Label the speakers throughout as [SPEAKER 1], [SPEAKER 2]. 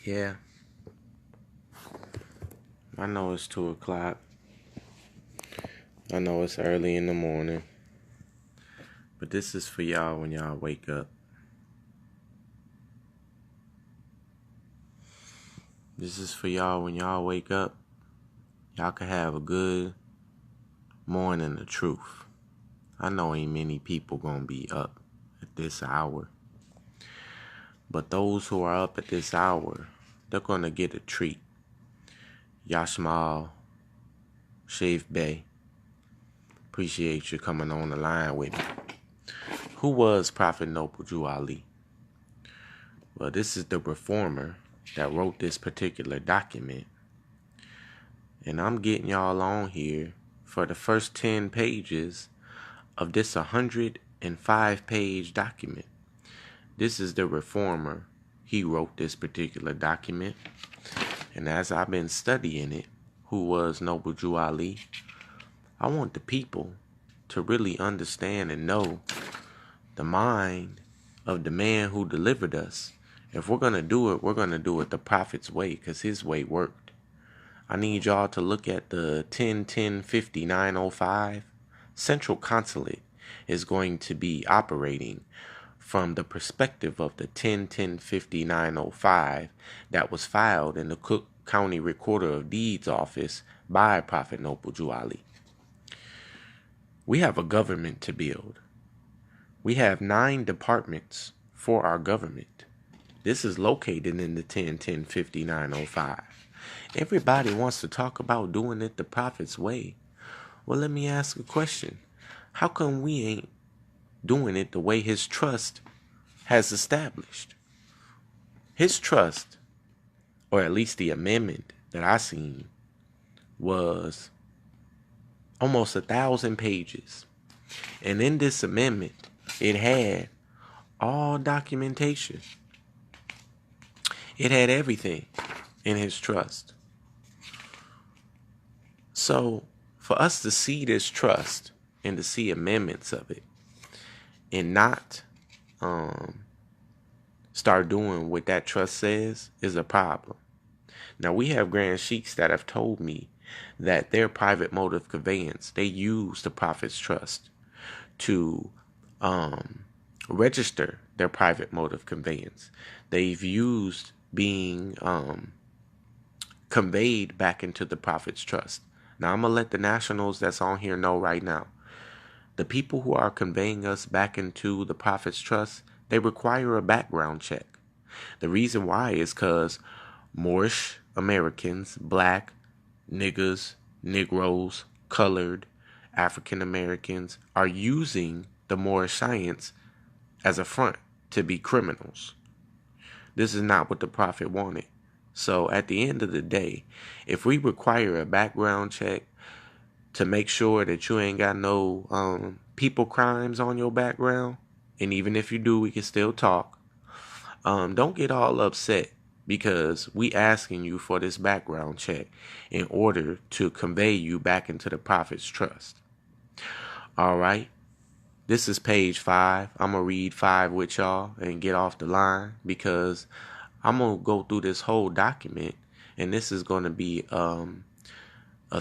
[SPEAKER 1] Yeah, I know it's 2 o'clock. I know it's early in the morning. But this is for y'all when y'all wake up. This is for y'all when y'all wake up. Y'all can have a good morning of truth. I know ain't many people gonna be up at this hour. But those who are up at this hour, they're gonna get a treat. Yashmal, Shave Bay, appreciate you coming on the line with me. Who was Prophet Noble Jew Ali? Well, this is the reformer that wrote this particular document. And I'm getting y'all on here for the first 10 pages of this 105-page document. This is the reformer. He wrote this particular document. And as I've been studying it, who was Noble Jew Ali, I want the people to really understand and know the mind of the man who delivered us. If we're going to do it, we're going to do it the prophet's way, because his way worked. I need y'all to look at the 10-10-50-905. Central Consulate is going to be operating from the perspective of the 10-10-50-905 that was filed in the Cook County Recorder of Deeds office by Prophet Noble Jew Ali. We have a government to build. We have 9 departments for our government. This is located in the 10-10-50-905. Everybody wants to talk about doing it the prophet's way. Well, let me ask a question. How come we ain't doing it the way his trust has established? His trust, or at least the amendment that I seen, was almost 1,000 pages. And in this amendment, it had all documentation. It had everything in his trust. So for us to see this trust and to see amendments of it and not start doing what that trust says is a problem. Now, we have Grand Sheiks that have told me that their private mode of conveyance, they use the Prophet's trust to register their private mode of conveyance. They've used being conveyed back into the Prophet's trust. Now, I'm going to let the nationals that's on here know right now. The people who are conveying us back into the Prophet's trust, they require a background check. The reason why is because Moorish Americans, black, niggas, Negroes, colored, African Americans are using the Moorish science as a front to be criminals. This is not what the Prophet wanted. So at the end of the day, if we require a background check to make sure that you ain't got no people crimes on your background, and even if you do, we can still talk. Don't get all upset because we asking you for this background check in order to convey you back into the Prophet's trust. All right. This is page 5. I'm going to read 5 with y'all and get off the line because I'm going to go through this whole document, and this is going to be a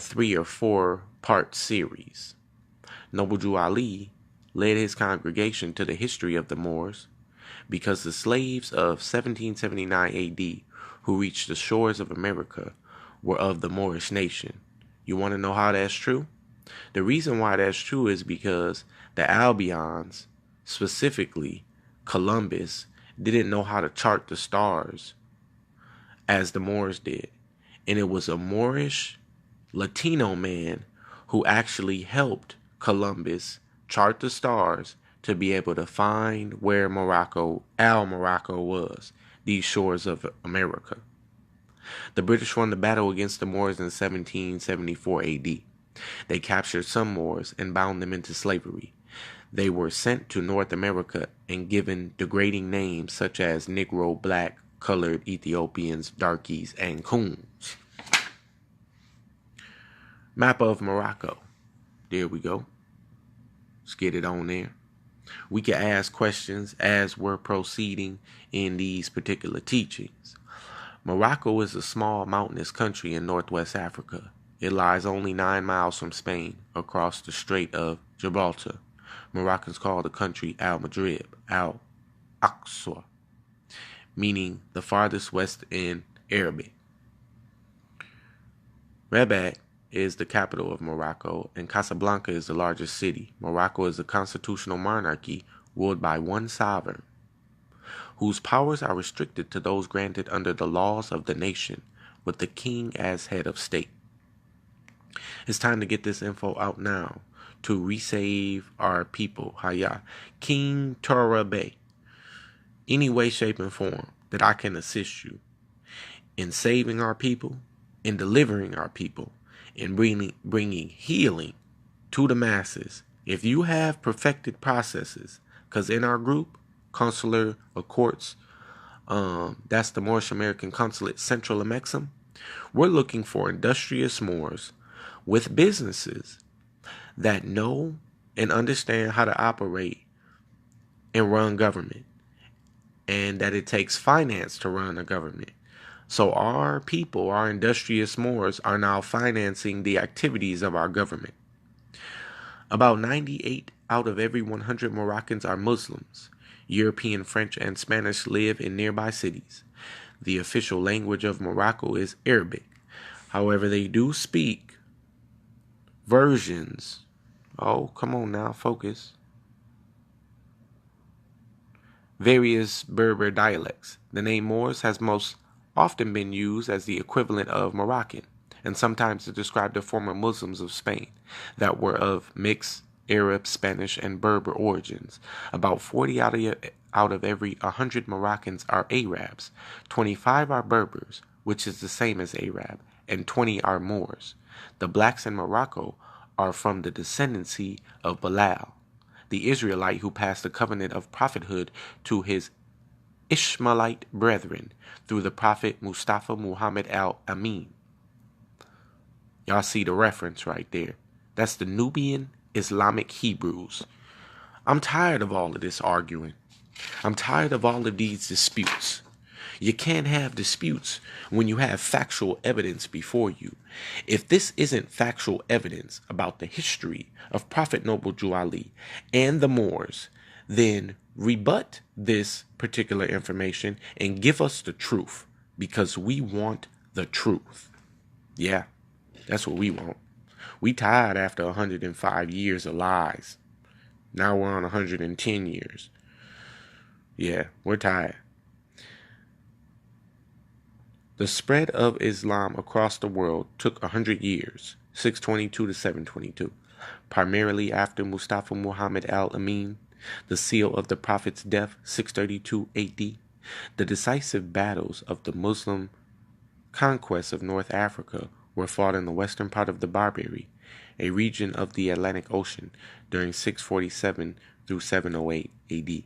[SPEAKER 1] 3 or 4 part series. Noble Jew Ali led his congregation to the history of the Moors because the slaves of 1779 AD who reached the shores of America were of the Moorish nation. You want to know how that's true? The reason why that's true is because the Albions, specifically Columbus, didn't know how to chart the stars as the Moors did. And it was a Moorish Latino man who actually helped Columbus chart the stars to be able to find where Morocco was, these shores of America. The British won the battle against the Moors in 1774 AD. They captured some Moors and bound them into slavery. They were sent to North America and given degrading names such as Negro, Black, Colored, Ethiopians, Darkies, and Coons. Map of Morocco. There we go. Let's get it on there. We can ask questions as we're proceeding in these particular teachings. Morocco is a small mountainous country in northwest Africa. It lies only 9 miles from Spain, across the Strait of Gibraltar. Moroccans call the country Al-Maghrib, Al-Aqsa, meaning the farthest west in Arabic. Rabat is the capital of Morocco, and Casablanca is the largest city. Morocco is a constitutional monarchy ruled by one sovereign, whose powers are restricted to those granted under the laws of the nation, with the king as head of state. It's time to get this info out now to resave our people. Haya, King Torah Bey. Any way, shape, and form that I can assist you in saving our people, in delivering our people, in bringing healing to the masses. If you have perfected processes, because in our group, Consular of Courts, that's the Moorish American Consulate Central and Mexam, we're looking for industrious Moors with businesses that know and understand how to operate and run government, and that it takes finance to run a government. So our people, our industrious Moors, are now financing the activities of our government. About 98 out of every 100 Moroccans are Muslims. European, French, and Spanish live in nearby cities. The official language of Morocco is Arabic. However, they do speak versions. Oh, come on now, focus. Various Berber dialects. The name Moors has most often been used as the equivalent of Moroccan, and sometimes to describe the former Muslims of Spain that were of mixed Arab, Spanish, and Berber origins. About 40 out of every 100 Moroccans are Arabs, 25 are Berbers, which is the same as Arab, and 20 are Moors. The blacks in Morocco are from the descendancy of Bilal, the Israelite who passed the covenant of prophethood to his Ishmaelite brethren through the prophet Mustafa Muhammad al-Amin. Y'all see the reference right there. That's the Nubian Islamic Hebrews. I'm tired of all of this arguing. I'm tired of all of these disputes. You can't have disputes when you have factual evidence before you. If this isn't factual evidence about the history of Prophet Noble Jew Ali and the Moors, then rebut this particular information and give us the truth, because we want the truth. Yeah, that's what we want. We tired after 105 years of lies. Now we're on 110 years. Yeah, we're tired. The spread of Islam across the world took 100 years, 622 to 722, primarily after Mustafa Muhammad al-Amin, the seal of the Prophet's death, 632 AD. The decisive battles of the Muslim conquest of North Africa were fought in the western part of the Barbary, a region of the Atlantic Ocean, during 647 through 708 AD.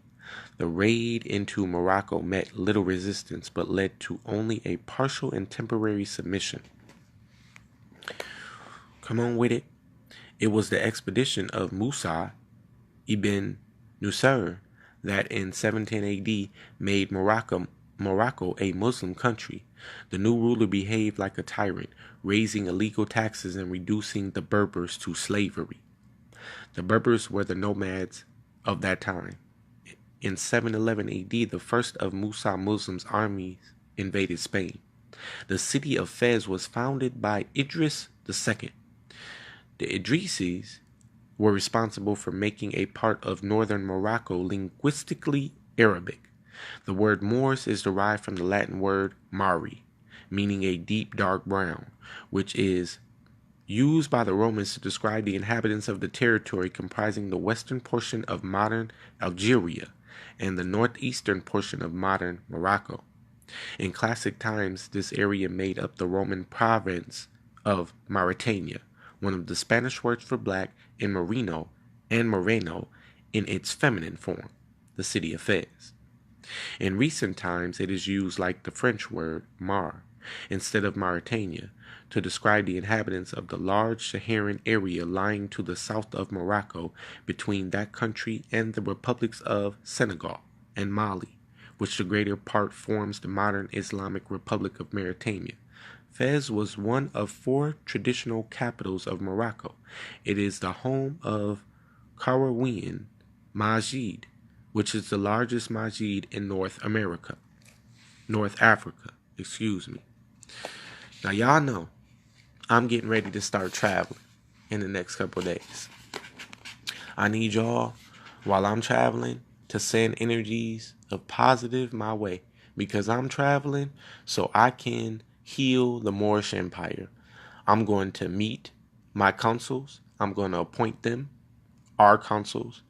[SPEAKER 1] The raid into Morocco met little resistance, but led to only a partial and temporary submission. Come on with it. It was the expedition of Musa ibn Nusayr that in 710 AD made Morocco a Muslim country. The new ruler behaved like a tyrant, raising illegal taxes and reducing the Berbers to slavery. The Berbers were the nomads of that time. In 711 AD, the first of Musa Muslims' armies invaded Spain. The city of Fez was founded by Idris II. The Idrisis were responsible for making a part of northern Morocco linguistically Arabic. The word Moors is derived from the Latin word mari, meaning a deep dark brown, which is used by the Romans to describe the inhabitants of the territory comprising the western portion of modern Algeria and the northeastern portion of modern Morocco. In classic times, this area made up the Roman province of Mauritania, one of the Spanish words for black in Merino and Moreno in its feminine form, the city of Fez. In recent times, it is used like the French word mar, instead of Mauritania, to describe the inhabitants of the large Saharan area lying to the south of Morocco between that country and the republics of Senegal and Mali, which the greater part forms the modern Islamic Republic of Mauritania. Fez was one of 4 traditional capitals of Morocco. It is the home of Qarawiyyin Masjid, which is the largest masjid in North Africa. Now y'all know I'm getting ready to start traveling in the next couple of days. I need y'all, while I'm traveling, to send energies of positive my way, because I'm traveling so I can heal the Moorish Empire. I'm going to meet my consuls. I'm going to appoint them, our consuls,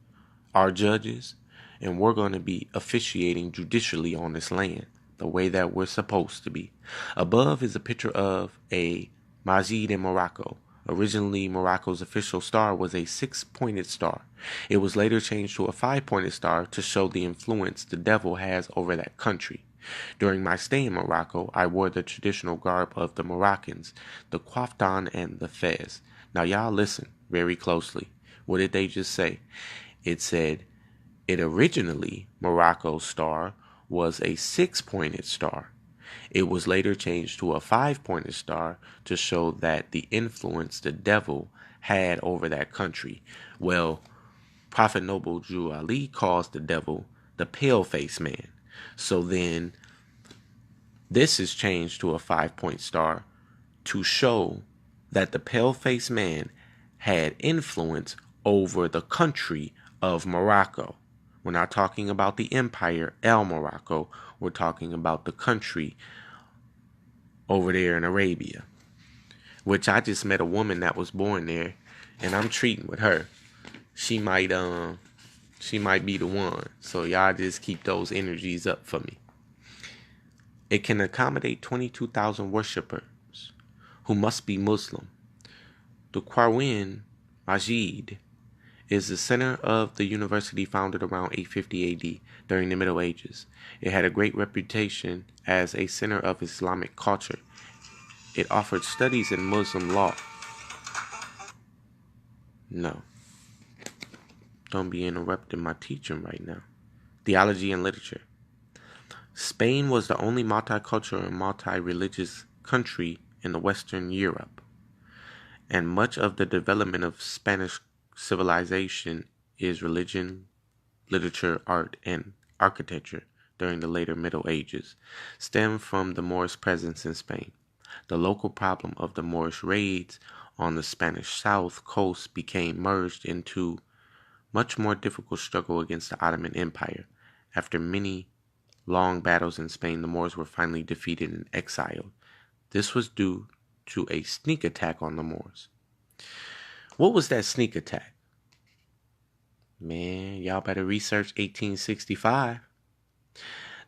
[SPEAKER 1] our judges, and we're going to be officiating judicially on this land the way that we're supposed to be. Above is a picture of a masjid in Morocco. Originally, Morocco's official star was a 6-pointed star. It was later changed to a 5-pointed star to show the influence the devil has over that country. During my stay in Morocco, I wore the traditional garb of the Moroccans, the kaftan and the fez. Now y'all listen very closely. What did they just say? It said, originally, Morocco's star was a 6-pointed star. It was later changed to a 5-pointed star to show that the influence the devil had over that country. Well, Prophet Noble Jew Ali calls the devil the pale-faced man. So then this is changed to a 5-point star to show that the pale-faced man had influence over the country of Morocco. We're not talking about the empire, El Morocco. We're talking about the country over there in Arabia, which I just met a woman that was born there, and I'm treating with her. She might be the one. So y'all just keep those energies up for me. It can accommodate 22,000 worshippers who must be Muslim. The Qarawiyyin Masjid is the center of the university founded around 850 AD during the Middle Ages. It had a great reputation as a center of Islamic culture. It offered studies in Muslim law. No. Don't be interrupting my teaching right now. Theology and literature. Spain was the only multicultural and multi-religious country in the Western Europe, and much of the development of Spanish civilization is religion, literature, art, and architecture during the later Middle Ages stemmed from the Moorish presence in Spain. The local problem of the Moorish raids on the Spanish south coast became merged into much more difficult struggle against the Ottoman Empire. After many long battles in Spain, the Moors were finally defeated and exiled. This was due to a sneak attack on the Moors. What was that sneak attack? Man, y'all better research 1865.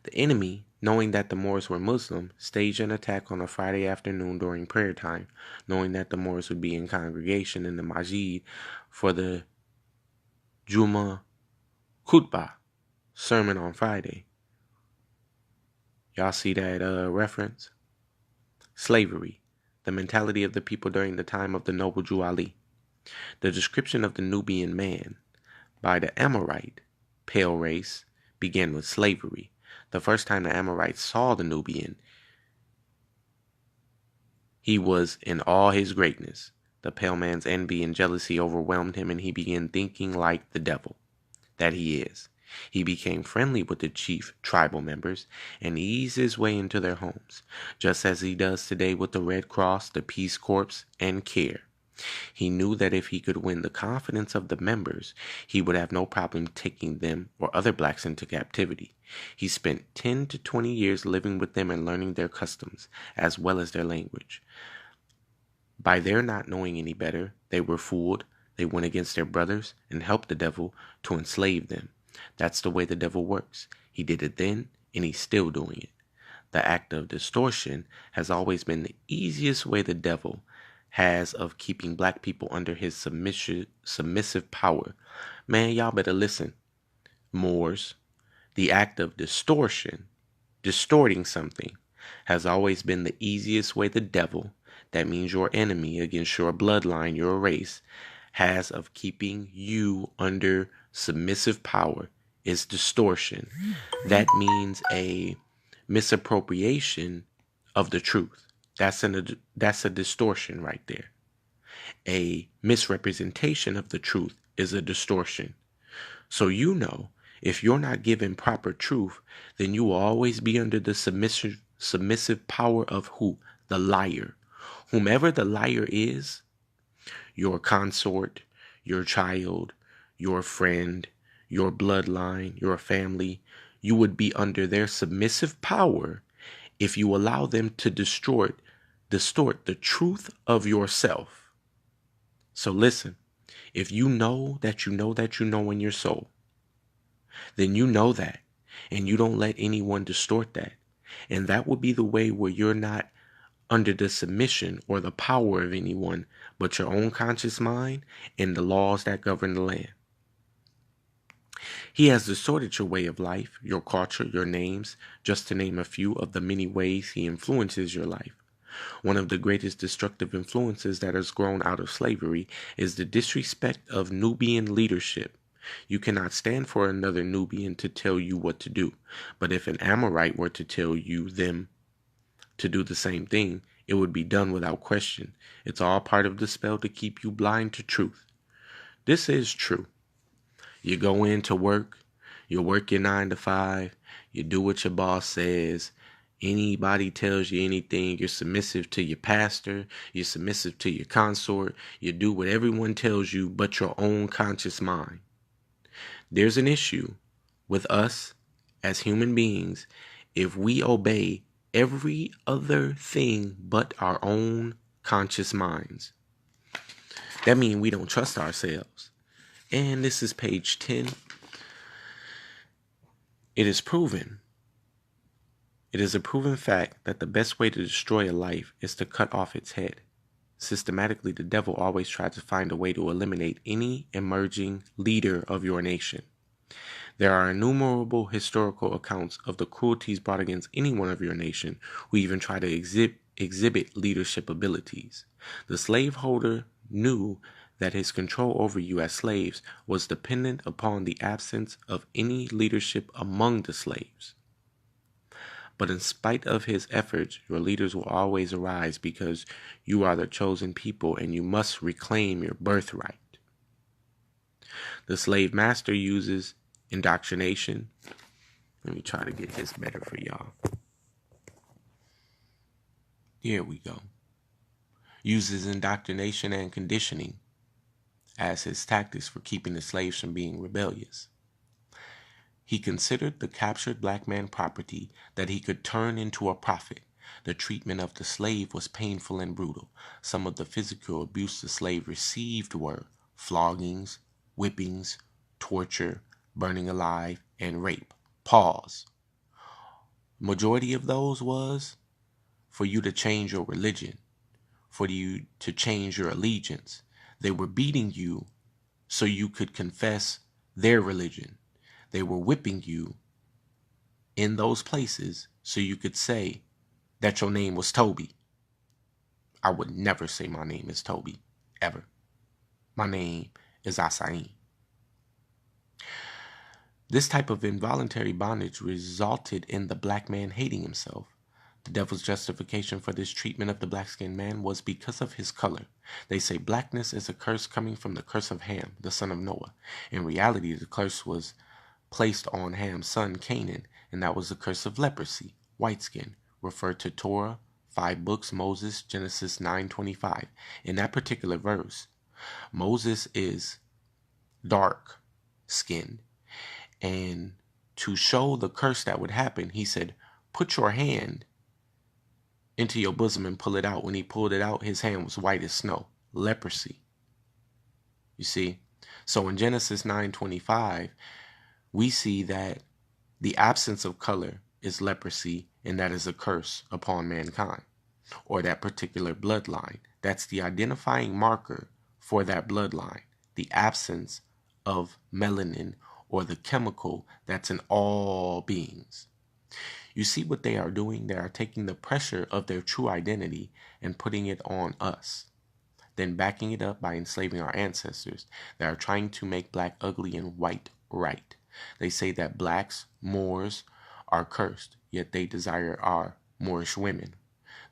[SPEAKER 1] The enemy, knowing that the Moors were Muslim, staged an attack on a Friday afternoon during prayer time, knowing that the Moors would be in congregation in the Masjid for the Juma Khutbah, sermon on Friday. Y'all see that reference? Slavery, the mentality of the people during the time of the noble Jew Ali. The description of the Nubian man by the Amorite, pale race, began with slavery. The first time the Amorites saw the Nubian, he was in all his greatness. The pale man's envy and jealousy overwhelmed him, and he began thinking like the devil that he is. He became friendly with the chief tribal members and eased his way into their homes, just as he does today with the Red Cross, the Peace Corps, and CARE. He knew that if he could win the confidence of the members, he would have no problem taking them or other blacks into captivity. He spent 10 to 20 years living with them and learning their customs, as well as their language. By their not knowing any better, they were fooled. They went against their brothers and helped the devil to enslave them. That's the way the devil works. He did it then, and he's still doing it. The act of distortion has always been the easiest way the devil has of keeping black people under his submissive power. Man, y'all better listen. Moors, the act of distortion, distorting something, has always been the easiest way the devil, that means your enemy against your bloodline, your race, has of keeping you under submissive power is distortion. That means a misappropriation of the truth. That's a distortion right there. A misrepresentation of the truth is a distortion. So if you're not given proper truth, then you will always be under the submissive power of who? The liar. Whomever the liar is, your consort, your child, your friend, your bloodline, your family, you would be under their submissive power if you allow them to distort the truth of yourself. So listen, if you know that you know that you know in your soul, then you know that, and you don't let anyone distort that. And that would be the way where you're not under the submission or the power of anyone but your own conscious mind and the laws that govern the land. He has distorted your way of life, your culture, your names, just to name a few of the many ways he influences your life. One of the greatest destructive influences that has grown out of slavery is the disrespect of Nubian leadership. You cannot stand for another Nubian to tell you what to do. But if an Amorite were to tell you them to do the same thing, it would be done without question. It's all part of the spell to keep you blind to truth. This is true. You go into work, you work your 9 to 5, you do what your boss says. Anybody tells you anything, you're submissive to your pastor, you're submissive to your consort, you do what everyone tells you but your own conscious mind. There's an issue with us as human beings if we obey every other thing but our own conscious minds. That means we don't trust ourselves. And this is page 10. It is proven. It is a proven fact that the best way to destroy a life is to cut off its head. Systematically, the devil always tries to find a way to eliminate any emerging leader of your nation. There are innumerable historical accounts of the cruelties brought against anyone of your nation who even try to exhibit leadership abilities. The slaveholder knew that his control over you as slaves was dependent upon the absence of any leadership among the slaves. But in spite of his efforts, your leaders will always arise because you are the chosen people and you must reclaim your birthright. The slave master uses indoctrination. Let me try to get this better for y'all. Here we go. Uses indoctrination and conditioning as his tactics for keeping the slaves from being rebellious. He considered the captured black man property that he could turn into a profit. The treatment of the slave was painful and brutal. Some of the physical abuse the slave received were floggings, whippings, torture, burning alive, and rape. Pause. Majority of those was for you to change your religion, for you to change your allegiance. They were beating you so you could confess their religion. They were whipping you in those places so you could say that your name was Toby. I would never say my name is Toby, ever. My name is Asain. This type of involuntary bondage resulted in the black man hating himself. The devil's justification for this treatment of the black-skinned man was because of his color. They say blackness is a curse coming from the curse of Ham, the son of Noah. In reality, the curse was placed on Ham's son Canaan, and that was the curse of leprosy, white skin, referred to Torah, 5 books, Moses, Genesis 9:25. In that particular verse, Moses is dark skinned, and to show the curse that would happen, he said, put your hand into your bosom and pull it out. When he pulled it out, his hand was white as snow. Leprosy. You see? So in Genesis 9:25, we see that the absence of color is leprosy, and that is a curse upon mankind, or that particular bloodline. That's the identifying marker for that bloodline, the absence of melanin, or the chemical that's in all beings. You see what they are doing? They are taking the pressure of their true identity and putting it on us, then backing it up by enslaving our ancestors. They are trying to make black ugly and white right. They say that blacks, Moors, are cursed, yet they desire our Moorish women.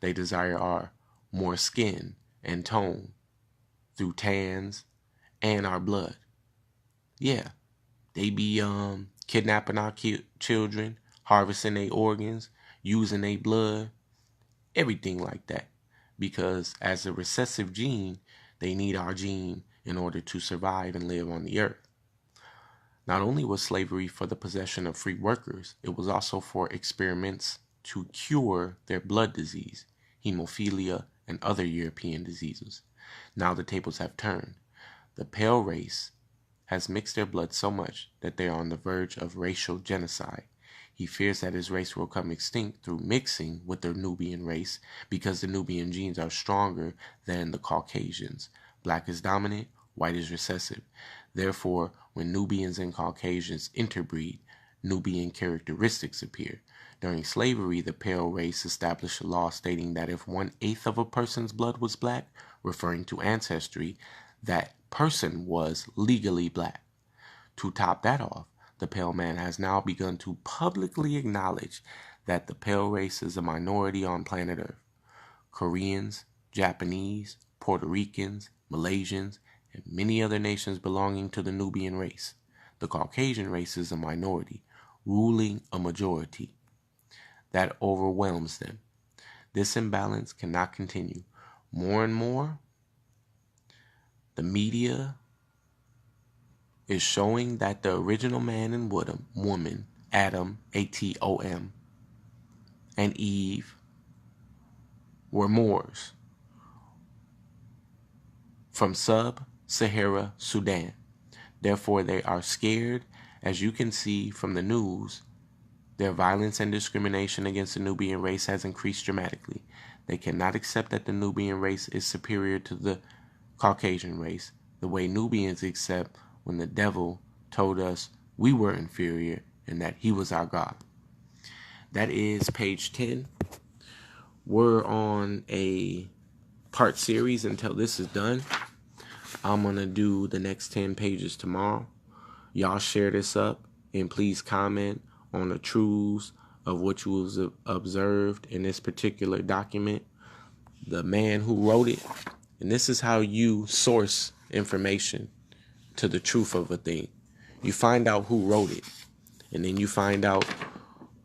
[SPEAKER 1] They desire our Moor skin and tone through tans and our blood. Yeah, they be kidnapping our children, harvesting their organs, using their blood, everything like that. Because as a recessive gene, they need our gene in order to survive and live on the earth. Not only was slavery for the possession of free workers, it was also for experiments to cure their blood disease, hemophilia, and other European diseases. Now the tables have turned. The pale race has mixed their blood so much that they are on the verge of racial genocide. He fears that his race will come extinct through mixing with the Nubian race because the Nubian genes are stronger than the Caucasians. Black is dominant, white is recessive. Therefore, when Nubians and Caucasians interbreed, Nubian characteristics appear. During slavery, the pale race established a law stating that if 1/8 of a person's blood was black, referring to ancestry, that person was legally black. To top that off, the pale man has now begun to publicly acknowledge that the pale race is a minority on planet Earth. Koreans, Japanese, Puerto Ricans, Malaysians, and many other nations belonging to the Nubian race. The Caucasian race is a minority, ruling a majority that overwhelms them. This imbalance cannot continue. More and more, the media is showing that the original man and woman, Adam, Atom, and Eve, were Moors from sub-Sahara Sudan. Therefore, they are scared. As you can see from the news, their violence and discrimination against the Nubian race has increased dramatically. They cannot accept that the Nubian race is superior to the Caucasian race, the way Nubians accept when the devil told us we were inferior and that he was our God. That is page 10. We're on a part series until this is done. I'm going to do the next 10 pages tomorrow. Y'all share this up and please comment on the truths of what you have observed in this particular document, the man who wrote it. And this is how you source information to the truth of a thing. You find out who wrote it, and then you find out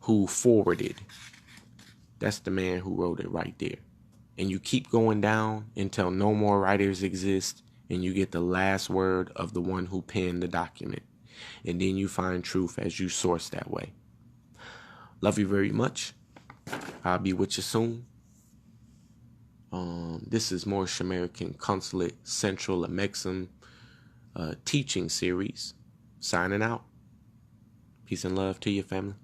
[SPEAKER 1] who forwarded. That's the man who wrote it right there. And you keep going down until no more writers exist, and you get the last word of the one who penned the document. And then you find truth as you source that way. Love you very much. I'll be with you soon. This is Moorish American Consulate Central Amexem teaching series. Signing out. Peace and love to your family.